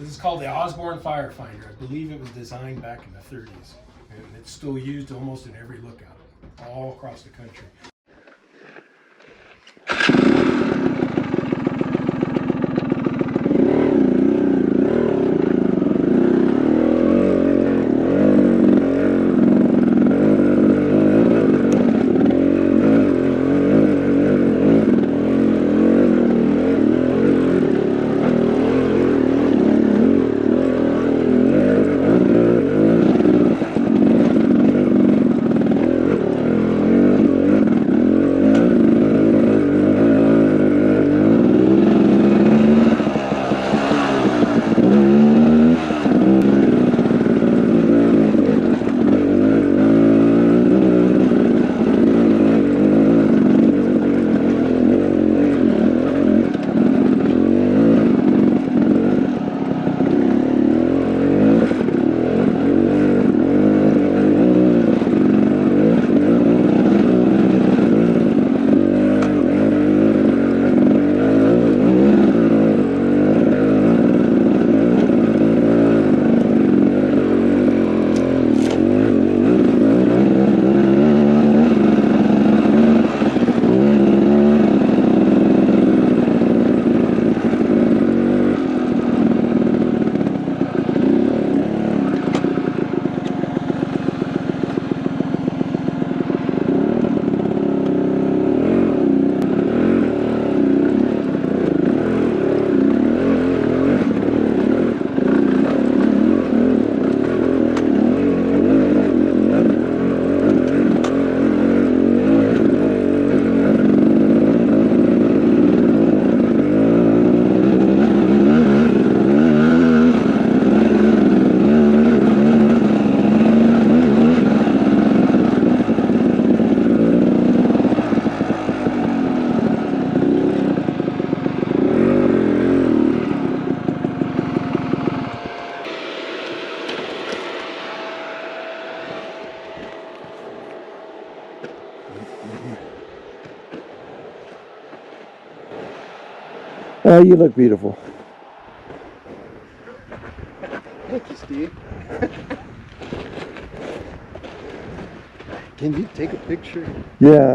This is called the Osborne Firefinder. I believe it was designed back in the 30s. And it's still used almost in every lookout, all across the country. Oh, you look beautiful. Thank you, Steve. Can you take a picture? Yeah.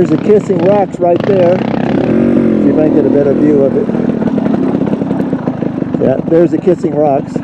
There's the Kissing Rocks right there. See if I can get a better view of it. Yeah, there's the Kissing Rocks.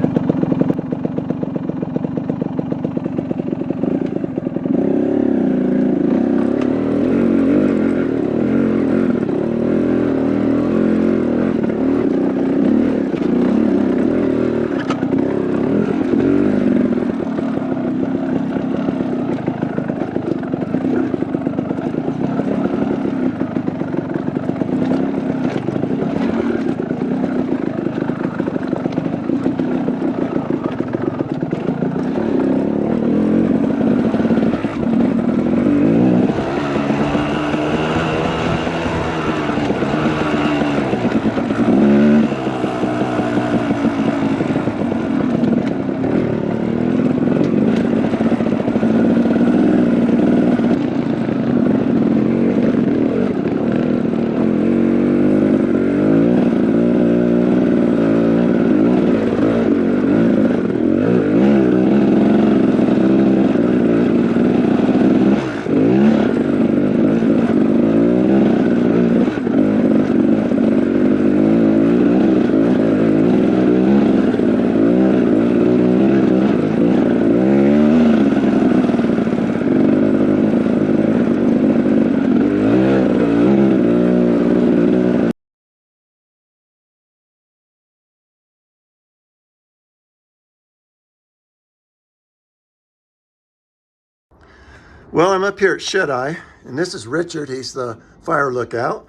Well, I'm up here at Shuteye, and this is Richard. He's the fire lookout.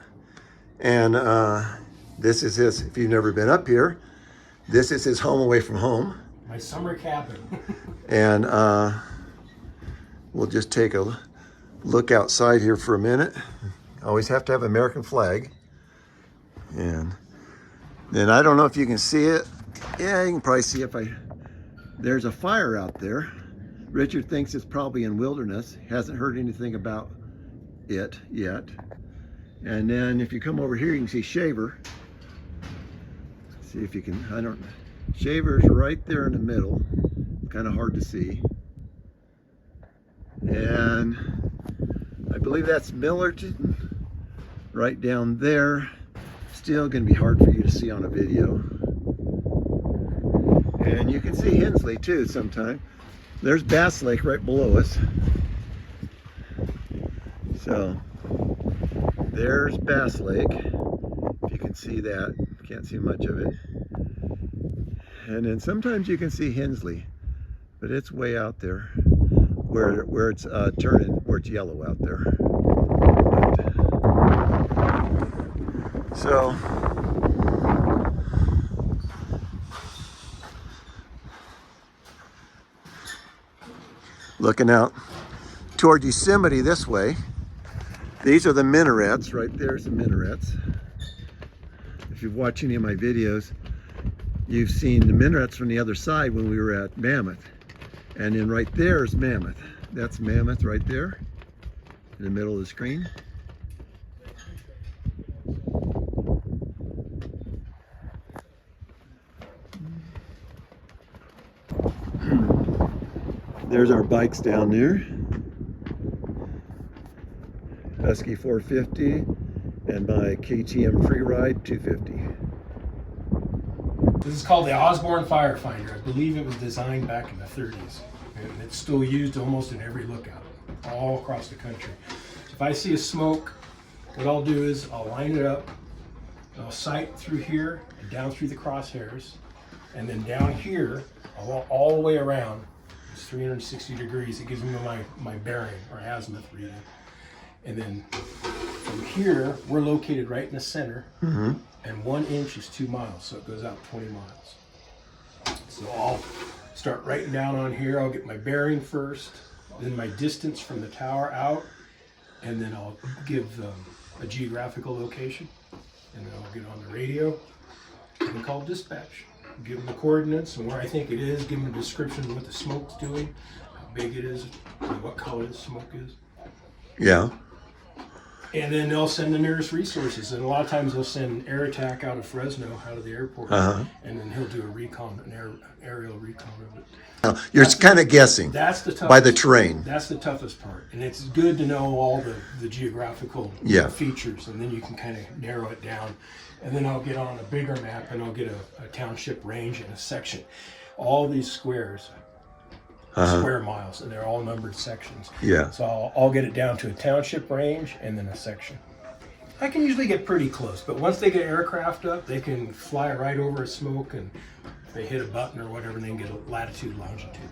And this is his, if you've never been up here, this is his home away from home. My summer cabin. And we'll just take a look outside here for a minute. Always have to have American flag. And then I don't know if you can see it. Yeah, you can probably see if there's a fire out there. Richard thinks it's probably in wilderness. Hasn't heard anything about it yet. And then if you come over here, you can see Shaver. See if you can, Shaver's right there in the middle. Kind of hard to see. And I believe that's Millerton right down there. Still gonna be hard for you to see on a video. And you can see Hensley too sometime. There's Bass Lake right below us. So there's Bass Lake, if you can see that. Can't see much of it. And then sometimes you can see Hensley, but it's way out there where it's turning, where it's yellow out there. So looking out toward Yosemite this way. These are the minarets. Right there's the minarets. If you've watched any of my videos, you've seen the minarets from the other side when we were at Mammoth. And then right there is Mammoth. That's Mammoth right there in the middle of the screen. There's our bikes down there. Husky 450 and my KTM Freeride 250. This is called the Osborne Firefinder. I believe it was designed back in the 30s. And it's still used almost in every lookout, all across the country. If I see a smoke, what I'll do is I'll line it up, I'll sight through here and down through the crosshairs, and then down here, all the way around. It's 360 degrees. It gives me my bearing or azimuth reading. And then from here, we're located right in the center, and 1 inch is 2 miles, so it goes out 20 miles. So I'll start writing down on here. I'll get my bearing first, then my distance from the tower out, and then I'll give a geographical location, and then I'll get on the radio and call dispatch. Give them the coordinates and where I think it is, give them a description of what the smoke's doing, how big it is, and what color the smoke is. Yeah. And then they'll send the nearest resources. And a lot of times they'll send Air Attack out of Fresno, out of the airport. Uh-huh. And then he'll do a recon, aerial recon of it. Now, you're kind of guessing That's the toughest, by the terrain. That's the toughest part. And it's good to know all the geographical features. And then you can kind of narrow it down. And then I'll get on a bigger map and I'll get a township range and a section. All these squares. Square miles, and they're all numbered sections. Yeah. So I'll get it down to a township range and then a section. I can usually get pretty close, but once they get aircraft up, they can fly right over a smoke, and if they hit a button or whatever, they can get a latitude, longitude,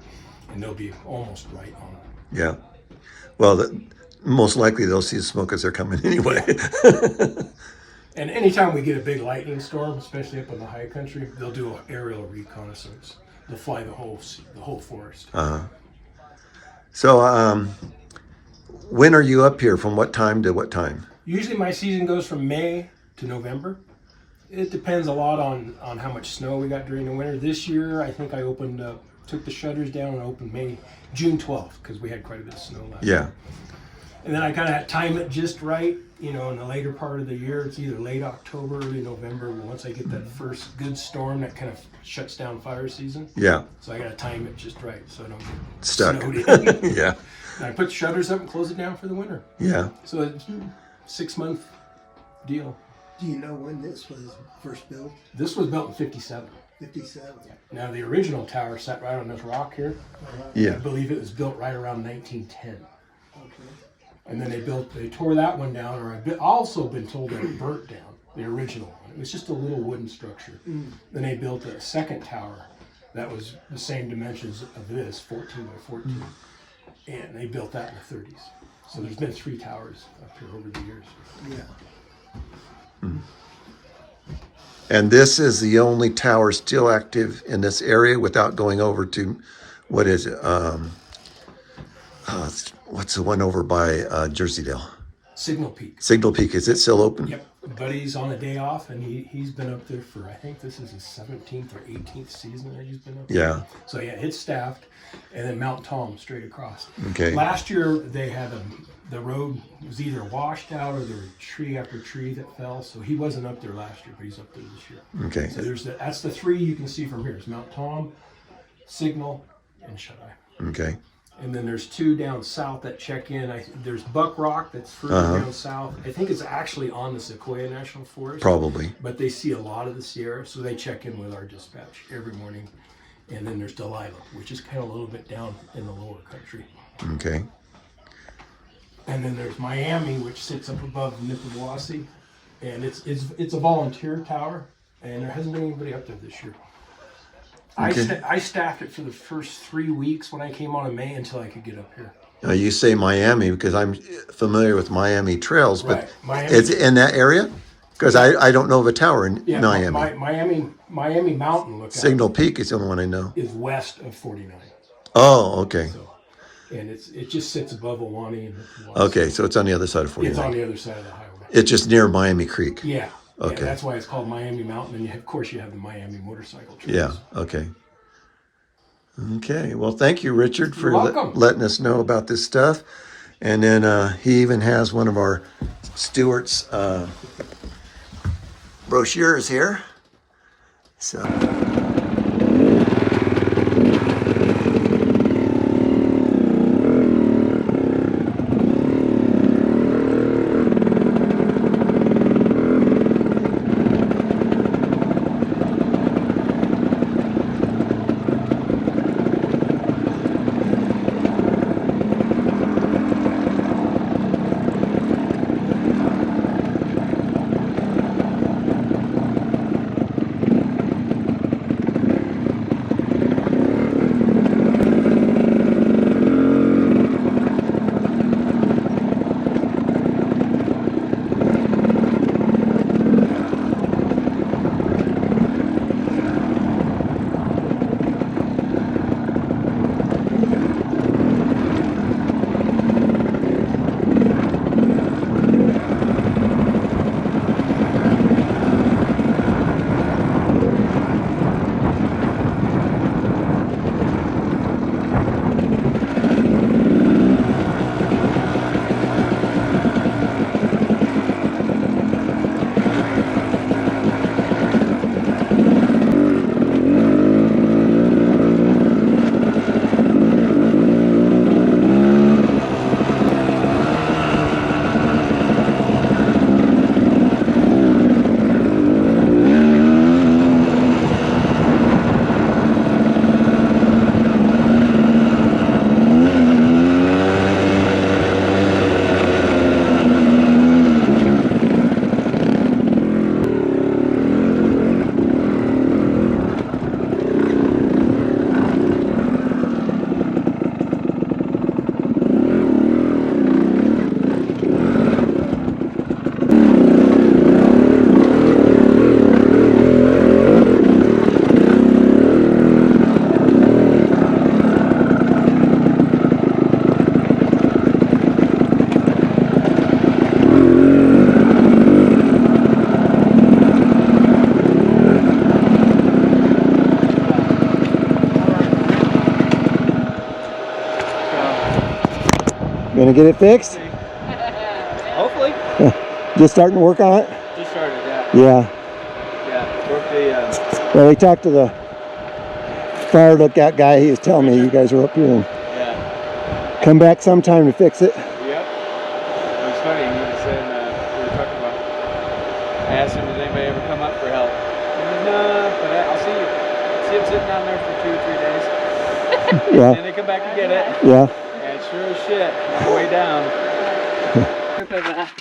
and they'll be almost right on it. Yeah. Well, most likely they'll see the smoke as they're coming anyway. And anytime we get a big lightning storm, especially up in the high country, they'll do an aerial reconnaissance. They'll fly the whole forest. So, when are you up here? From what time to what time? Usually my season goes from May to November. It depends a lot on how much snow we got during the winter. This year, I think I took the shutters down and opened June 12th, because we had quite a bit of snow last year. And then I kind of had to time it just right, in the later part of the year. It's either late October, early November. Once I get that first good storm, that kind of shuts down fire season. Yeah. So I got to time it just right so I don't get Stuck. snowed in. Yeah. And I put the shutters up and close it down for the winter. Yeah. So it's a 6-month deal. Do you know when this was first built? This was built in 57. 57. Now the original tower sat right on this rock here. Yeah. I believe it was built right around 1910. Okay. And then they tore that one down, or I've also been told that it burnt down, the original one. It was just a little wooden structure. Then they built a second tower that was the same dimensions of this, 14 by 14. And they built that in the 30s. So there's been 3 towers up here over the years. Yeah. And this is the only tower still active in this area without going over to, what is it? What's the one over by Jersey-Dale? Signal Peak. Signal Peak, is it still open? Yep. Buddy's on a day off, and he's been up there for, I think this is his 17th or 18th season that he's been up there. Yeah. So yeah, it's staffed. And then Mount Tom straight across. Okay. Last year they had the road was either washed out or there was tree after tree that fell. So he wasn't up there last year, but he's up there this year. Okay. So that's the 3 you can see from here. It's Mount Tom, Signal, and Shuteye. Okay. And then there's 2 down south that check in. There's Buck Rock that's further down south. I think it's actually on the Sequoia National Forest. Probably. But they see a lot of the Sierra, so they check in with our dispatch every morning. And then there's Delilah, which is kind of a little bit down in the lower country. Okay. And then there's Miami, which sits up above Nippawasi. And it's a volunteer tower, and there hasn't been anybody up there this year. Okay. I staffed it for the first 3 weeks when I came on in May until I could get up here. You say Miami because I'm familiar with Miami trails, but Right. Miami. it's in that area? Because I don't know of a tower in Yeah, Miami. Miami Mountain lookout Signal Peak is the only one I know. is west of 49. Oh, okay. So, and it just sits above Ahwahnee and Nippawasi. Okay, so it's on the other side of It's 49. on the other side of the highway. It's just near Miami Creek. Yeah. Okay. Yeah, that's why it's called Miami Mountain, and of course you have the Miami motorcycle trails. Yeah, okay. Okay, well, thank you, Richard, for You're welcome. letting us know about this stuff. And then he even has one of our Stewards brochures here. So. Gonna get it fixed? Hopefully. Just starting to work on it? Just started, yeah. Yeah. Yeah. Work the, Well, we talked to the fire lookout guy. He was telling me you guys are up here and yeah. come back sometime to fix it. Yep. It was funny. He was saying, we were talking about, I asked him, does anybody ever come up for help? He goes, no, but I'll see you. See him sitting down there for 2 or 3 days. Yeah. And they come back and get it. Yeah. And sure as shit, on the way down. Group of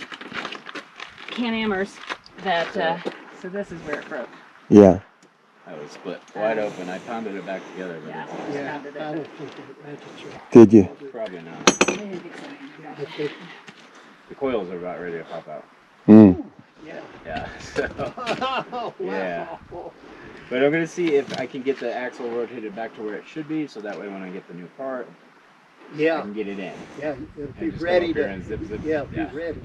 Can-Amers that, so this is where it broke. Yeah. I was split wide open. I pounded it back together. But Yeah, it's- Yeah, pounded I it. don't think it registered. Did you? Probably not. But they- The coils are about ready to pop out. Mm. Yeah. So, Oh, yeah. wow. But I'm gonna see if I can get the axle rotated back to where it should be, so that way when I get the new part, I Yeah, can get it in. yeah, it'll be And just go ready up here to, and zip, zip. yeah, Yeah. be ready.